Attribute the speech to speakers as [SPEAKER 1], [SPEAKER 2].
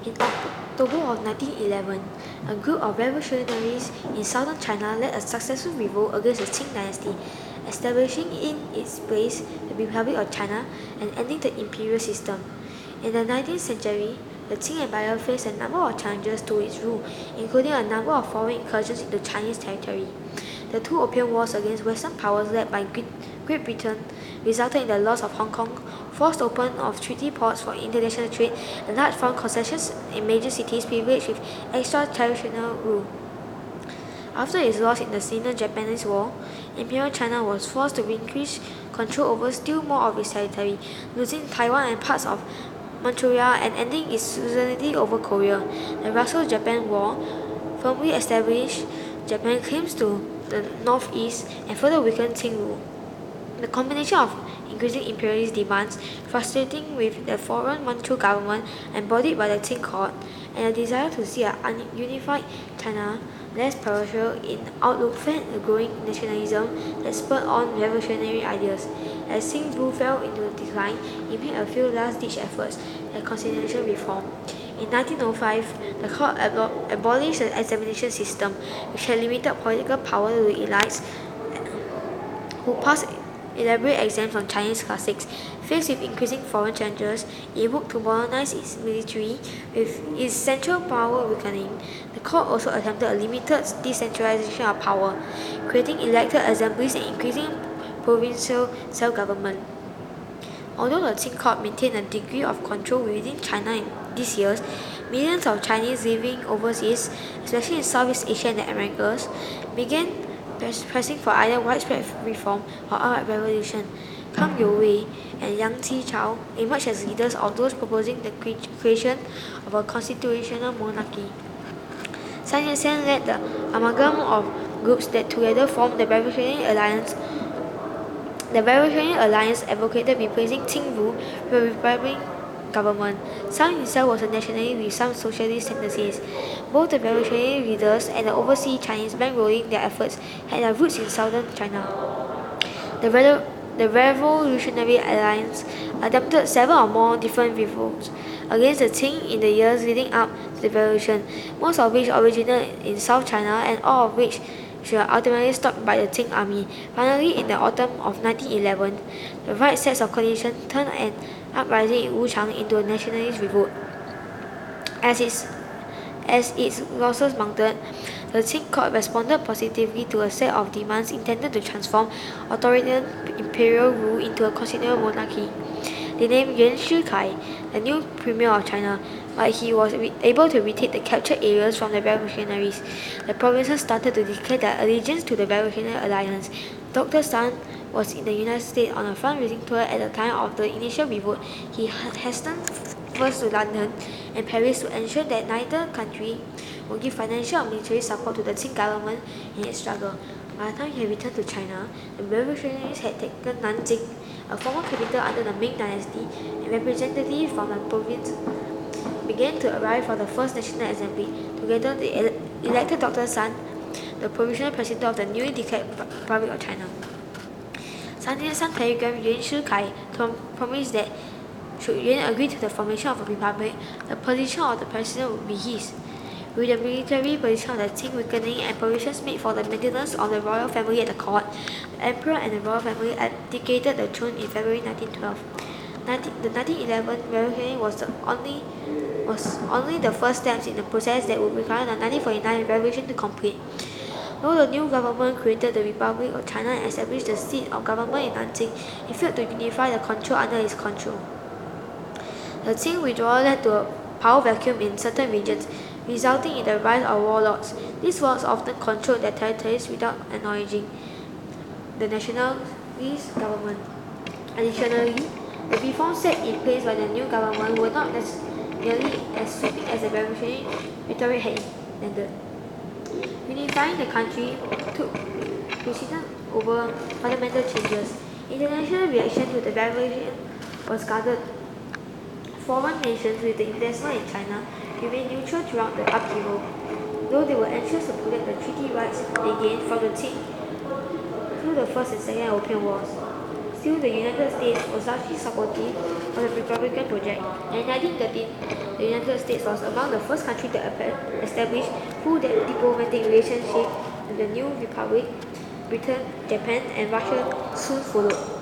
[SPEAKER 1] In October of 1911, a group of revolutionaries in southern China led a successful revolt against the Qing dynasty, establishing in its place the Republic of China and ending the imperial system. In the 19th century, the Qing Empire faced a number of challenges to its rule, including a number of foreign incursions into Chinese territory. The two opium wars against Western powers led by Great Britain resulted in the loss of Hong Kong, forced open of treaty ports for international trade, and large foreign concessions in major cities privileged with extra-territorial rule. After its loss in the Sino-Japanese War, Imperial China was forced to relinquish control over still more of its territory, losing Taiwan and parts of Manchuria and ending its suzerainty over Korea. The Russo-Japan War firmly established Japan's claims to the northeast and further weakened Qing rule. The combination of increasing imperialist demands, frustrating with the foreign Manchu government embodied by the Qing court, and a desire to see a unified China, less parochial in outlook, fed the growing nationalism that spurred on revolutionary ideas. As Qing rule fell into decline, it made a few last-ditch efforts at constitutional reform. In 1905, the court abolished the examination system, which had limited political power to the elites who passed elaborate exams on Chinese classics. Faced with increasing foreign challenges, it worked to modernize its military. With its central power weakening, the court also attempted a limited decentralization of power, creating elected assemblies and increasing provincial self-government. Although the Qing court maintained a degree of control within China in these years, millions of Chinese living overseas, especially in Southeast Asia and the Americas, began pressing for either widespread reform or outright revolution. Kang You-wei and Yang Qichao emerged as leaders of those proposing the creation of a constitutional monarchy. Sun Yat-sen led the amalgam of groups that together formed the Revolutionary Alliance. The Revolutionary Alliance advocated replacing Qing rule with a republican government. Sun himself was a nationalist with some socialist tendencies. Both the revolutionary leaders and the overseas Chinese bankrolling their efforts had their roots in southern China. The Revolutionary Alliance attempted several or more different revolts against the Qing in the years leading up to the revolution, most of which originated in South China and all of which were ultimately stopped by the Qing army. Finally, in the autumn of 1911, the right sets of conditions turned an uprising in Wuchang into a nationalist revolt. As its losses mounted, the Qing court responded positively to a set of demands intended to transform authoritarian imperial rule into a constitutional monarchy. They named Yuan Shikai the new premier of China, but he was able to retake the captured areas from the revolutionaries. The provinces started to declare their allegiance to the Revolutionary Alliance. Dr. Sun was in the United States on a fundraising tour at the time of the initial revolt. He hastened first to London and Paris to ensure that neither country would give financial or military support to the Qing government in its struggle. By the time he had returned to China, the revolutionaries had taken Nanjing, a former capital under the Ming Dynasty, and representatives from the province began to arrive for the First National Assembly. Together, they elected Dr. Sun, the provisional president of the newly declared Republic of China. Sun Yat-sen telegraphed Yuan Shikai to promise that should Yuan agree to the formation of a republic, the position of the president would be his. With the military position of the Qing weakening and provisions made for the maintenance of the royal family at the court, the emperor and the royal family abdicated the throne in February 1912. The 1911 revolution was only the first steps in the process that would require the 1949 revolution to complete. Though the new government created the Republic of China and established the seat of government in Nanjing, it failed to unify the control under its control. The Qing withdrawal led to a power vacuum in certain regions, resulting in the rise of warlords. These warlords often controlled their territories without acknowledging the nationalist government. Additionally, the reforms set in place by the new government were not nearly as sweeping as the revolutionary rhetoric had intended. Unifying the country took precedence over fundamental changes. International reaction to the revolution was guarded. Foreign nations with the investment in China remained neutral throughout the upheaval, though they were anxious to protect the treaty rights they gained from the Qing through the First and Second Opium Wars. Still, the United States was largely supportive of the Republican project. In 1913, the United States was among the first countries to establish full diplomatic relationship with the new republic. Britain, Japan, and Russia soon followed.